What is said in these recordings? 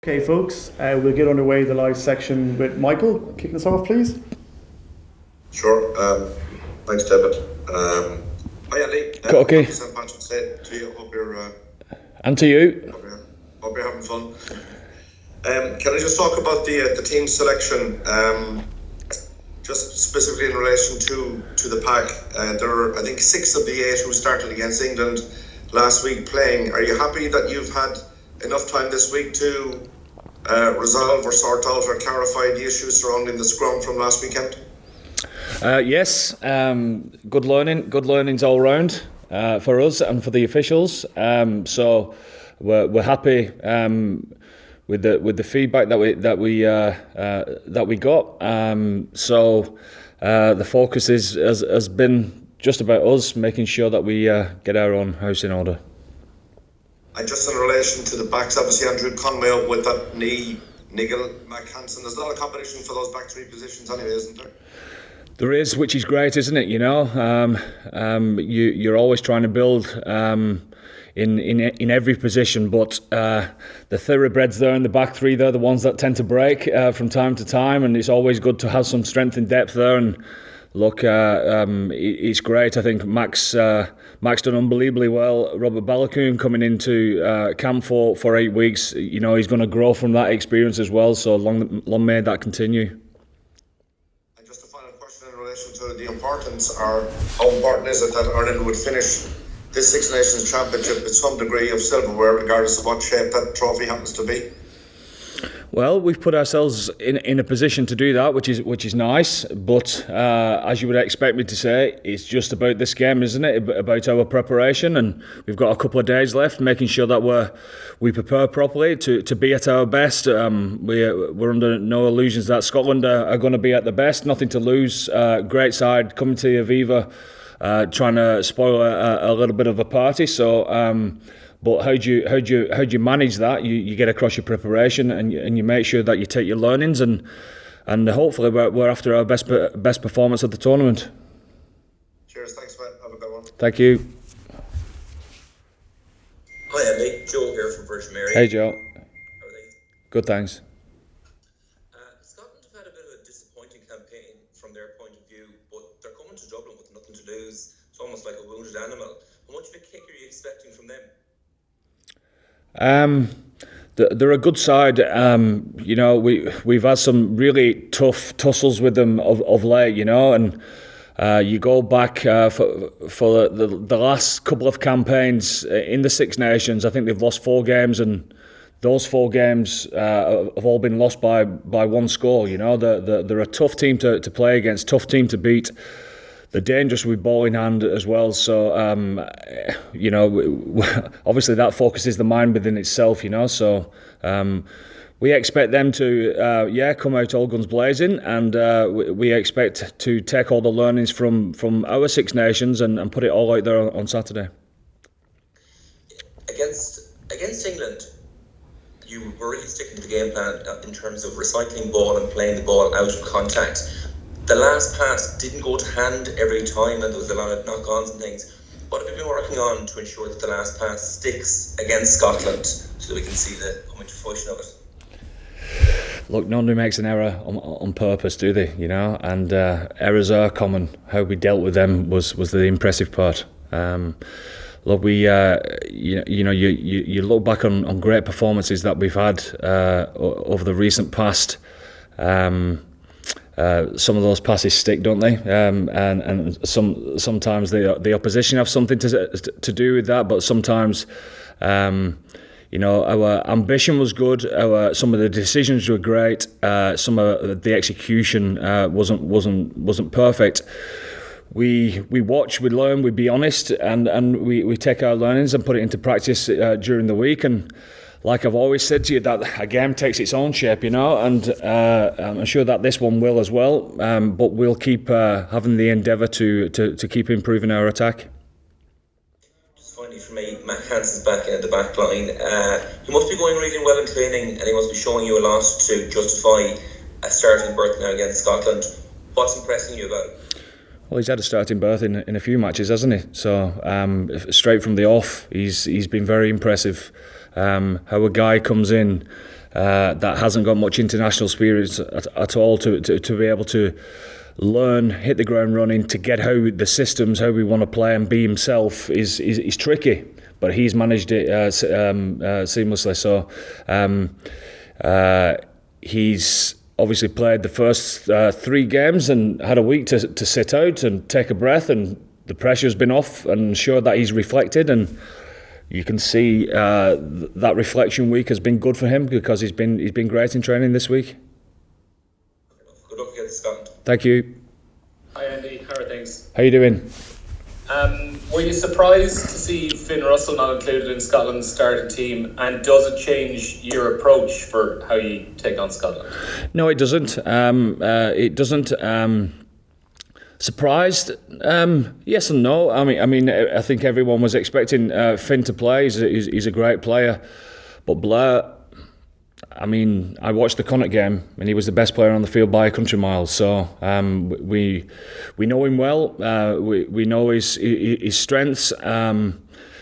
Okay, folks, we'll get underway the live section with Michael. Kicking us off, please. Sure. Thanks, David. Hi, Andy. Okay. Happy St. Patrick's Day to you. Hope you're. And to you. Hope you're having fun. Can I just talk about the team selection? Just specifically in relation to the pack. There are, I think, 6 of the 8 who started against England last week playing. Are you happy that you've had enough time this week to resolve or sort out or clarify the issues surrounding the scrum from last weekend? Yes, good learnings all round for us and for the officials. So we're happy with the feedback that we got. So the focus has been just about us making sure that we get our own house in order. And just in relation to the backs, obviously Andrew Conway up with that knee, Nigel, Mack Hansen. There's a lot of competition for those back 3 positions anyway, isn't there? There is, which is great, isn't it? You know, you're always trying to build in every position, but the thoroughbreds there in the back 3, they're the ones that tend to break from time to time, and it's always good to have some strength and depth there. And look, it's great. I think Max done unbelievably well. Robert Balakoon coming into camp for 8 weeks. You know, he's going to grow from that experience as well. So long may that continue. And just a final question in relation to the importance, or how important is it that Ireland would finish this Six Nations Championship with some degree of silverware, regardless of what shape that trophy happens to be? Well, we've put ourselves in a position to do that, which is nice. But as you would expect me to say, it's just about this game, isn't it? About our preparation, and we've got a couple of days left, making sure that we prepare properly to be at our best. We're under no illusions that Scotland are going to be at the best. Nothing to lose. Great side coming to Aviva, trying to spoil a little bit of a party. So. But how do you manage that? You get across your preparation and you make sure that you take your learnings and hopefully we're after our best performance of the tournament. Cheers, thanks, mate. Have a good one. Thank you. Hi, Andy. Joe here from Virgin Mary. Hey, Joe. How are they? Good, thanks. Scotland have had a bit of a disappointing campaign from their point of view, but they're coming to Dublin with nothing to lose. It's almost like a wounded animal. How much of a kick are you expecting from them? They're a good side. You know, we've had some really tough tussles with them of late. You know, and you go back for the last couple of campaigns in the Six Nations. I think they've lost 4 games, and those 4 games have all been lost by 1 score. You know, they're a tough team to play against, tough team to beat. They're dangerous with ball in hand as well. So, you know, obviously that focuses the mind within itself, you know. So we expect them to, come out all guns blazing, and we expect to take all the learnings from our Six Nations and put it all out there on Saturday. Against England, you were really sticking to the game plan in terms of recycling ball and playing the ball out of contact. The last pass didn't go to hand every time, and there was a lot of knock-ons and things. What have you been working on to ensure that the last pass sticks against Scotland so that we can see the coming to fruition of it? Look, nobody makes an error on purpose, do they? You know, and errors are common. How we dealt with them was the impressive part. Look, we you look back on great performances that we've had over the recent past. Some of those passes stick, don't they? And sometimes the opposition have something to do with that. But sometimes, you know, our ambition was good. Some of the decisions were great. Some of the execution wasn't perfect. We watch, we learn, we be honest, and we take our learnings and put it into practice during the week. And like I've always said to you, that a game takes its own shape, you know, and I'm sure that this one will as well. But we'll keep having the endeavour to keep improving our attack. Just finally for me, Mack Hansen's back in the back line. He must be going really well in training, and he must be showing you a lot to justify a starting berth now against Scotland. What's impressing you about it? Well, he's had a starting berth in a few matches, hasn't he? So straight from the off, he's been very impressive. How a guy comes in that hasn't got much international experience at all to be able to learn, hit the ground running, to get how the systems, how we want to play and be himself is tricky. But he's managed it seamlessly. So he's obviously played the first 3 games and had a week to sit out and take a breath, and the pressure's been off, and sure that he's reflected, and you can see that reflection week has been good for him because he's been great in training this week. Good luck against Scotland. Thank you. Hi Andy, how are things? How you doing? Were you surprised to see Finn Russell not included in Scotland's starting team, and does it change your approach for how you take on Scotland? No, it doesn't. It doesn't. Surprised? Yes and no. I think everyone was expecting Finn to play. He's a great player, but Blair. I watched the Connacht game, and he was the best player on the field by a country mile. So we know him well. We know his strengths.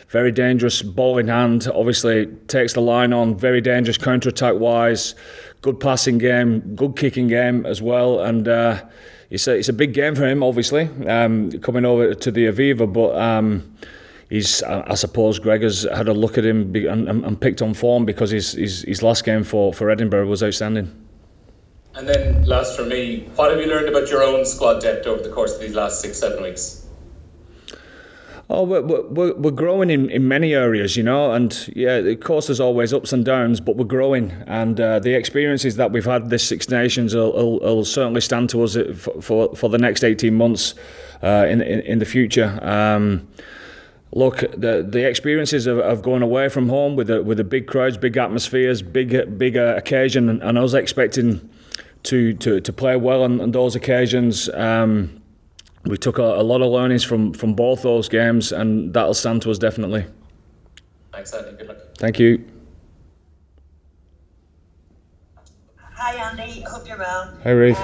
Very dangerous ball in hand. Obviously takes the line on. Very dangerous counter-attack wise. Good passing game. Good kicking game as well. And it's a big game for him. Obviously coming over to the Aviva, but. I suppose Greg has had a look at him and picked on form because his last game for Edinburgh was outstanding. And then last for me, what have you learned about your own squad depth over the course of these last 6-7 weeks? Oh, we're growing in many areas, and yeah, of course there's always ups and downs, but we're growing, and the experiences that we've had this Six Nations will certainly stand to us for the next 18 months in the future. Look, the experiences of going away from home with the big crowds, big atmospheres, big occasion, and I was expecting to play well on those occasions. We took a lot of learnings from both those games, and that'll stand to us definitely. Thanks, Andy. Good luck. Thank you. Hi Andy, hope you're well. Hi Ruth.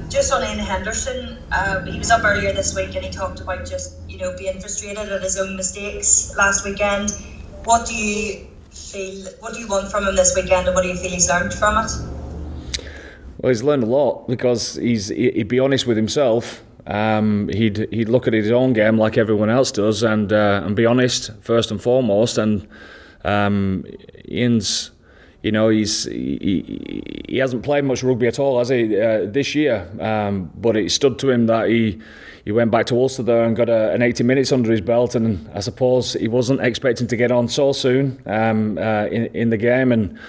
Just on Iain Henderson, he was up earlier this week and he talked about just being frustrated at his own mistakes last weekend. What do you want from him this weekend, and what do you feel he's learned from it? Well, he's learned a lot because he'd be honest with himself. He'd look at his own game like everyone else does, and be honest first and foremost. And Iain's, he hasn't played much rugby at all, has he, this year? But it stood to him that he went back to Ulster there and got an 80 minutes under his belt, and I suppose he wasn't expecting to get on so soon in the game. And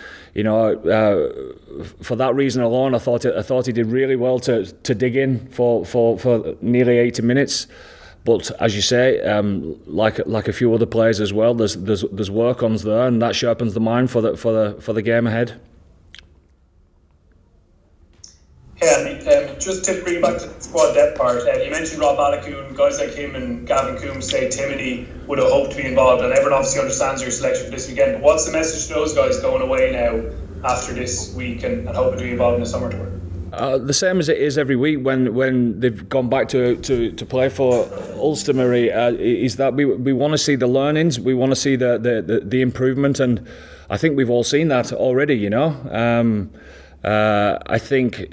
for that reason alone, I thought he did really well to dig in for nearly 80 minutes. But as you say, like a few other players as well, there's work-ons there, and that sharpens the mind for the game ahead. Hey Andy, just to bring back to the squad depth part, you mentioned Rob Balakoon, guys like him and Gavin Coombs say Timothy would have hoped to be involved, and everyone obviously understands your selection for this weekend. But what's the message to those guys going away now after this week and hoping to be involved in the summer tour? The same as it is every week when they've gone back to play for Ulster, Marie, is that we want to see the learnings, we want to see the improvement, and I think we've all seen that already, I think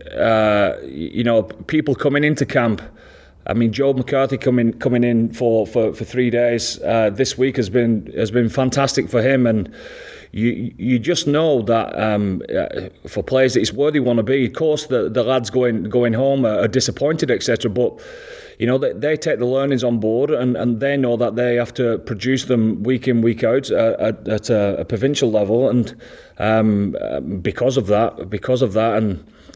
people coming into camp. I mean, Joe McCarthy coming in for 3 days this week has been fantastic for him, and you just know that for players that it's where they want to be. Of course, the lads going home are disappointed, etc. But they take the learnings on board, and they know that they have to produce them week in, week out at a provincial level, and because of that,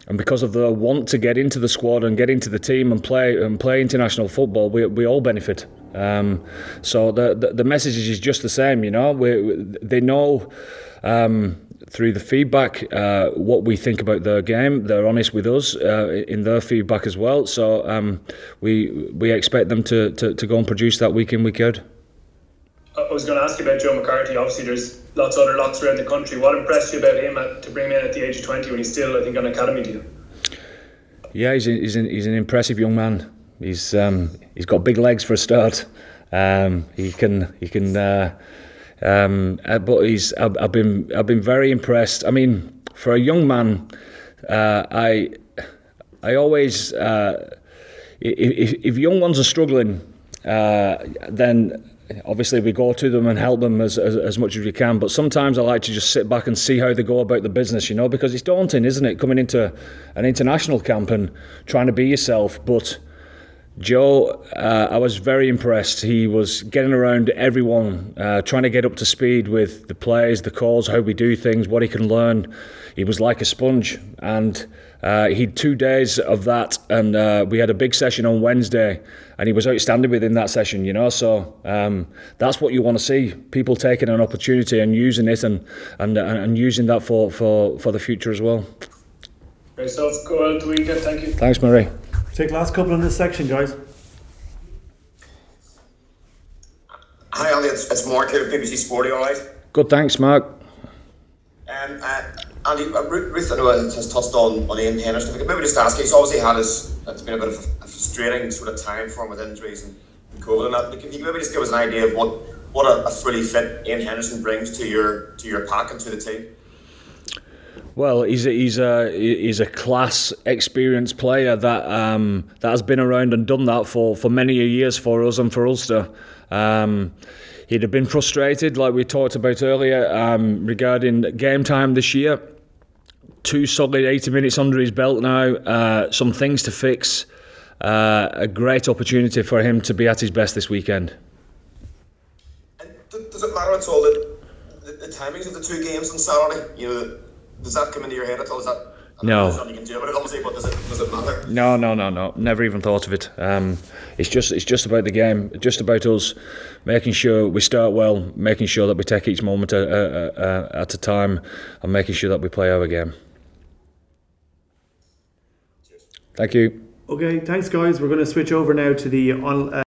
and because of the want to get into the squad and get into the team and play international football, we all benefit. So the message is just the same, they know through the feedback what we think about their game. They're honest with us in their feedback as well. So we expect them to go and produce that week in, week out. I was going to ask you about Joe McCarthy. Obviously, there's lots of other locks around the country. What impressed you about him to bring him in at the age of 20 when he's still, I think, on academy deal? Yeah, he's an impressive young man. He's got big legs for a start. He can But I've been very impressed. I mean, for a young man, I always if young ones are struggling, then obviously we go to them and help them as much as we can. But sometimes I like to just sit back and see how they go about the business, because it's daunting, isn't it, coming into an international camp and trying to be yourself. But Joe, I was very impressed. He was getting around everyone, trying to get up to speed with the plays, the calls, how we do things, what he can learn. He was like a sponge, and he had 2 days of that, and we had a big session on Wednesday, and he was outstanding within that session, So that's what you want to see: people taking an opportunity and using it, and using that for the future as well. Great stuff. Go out the weekend. Thank you. Thanks, Murray. Take the last couple in this section, guys. Hi, Andy. It's Mark here at BBC Sporty. All right. Good, thanks, Mark. Andy, Ruth, I know has touched on Iain Henderson. If I could maybe just ask you, he's obviously it's been a bit of a frustrating sort of time for him with injuries and COVID and that. But can you maybe just give us an idea of what a fully fit Iain Henderson brings to your pack and to the team? Well, he's a class, experienced player that has been around and done that for many years for us and for Ulster. He'd have been frustrated, like we talked about earlier, regarding game time this year. 2 solid 80 minutes under his belt now, some things to fix. A great opportunity for him to be at his best this weekend. And does it matter at all the timings of the 2 games on Saturday? Does that come into your head at all? Is that no? There's nothing you can do about it, obviously, but does it matter? No. Never even thought of it. It's just about the game. Just about us making sure we start well, making sure that we take each moment at a time, and making sure that we play our game. Thank you. Okay, thanks, guys. We're going to switch over now to the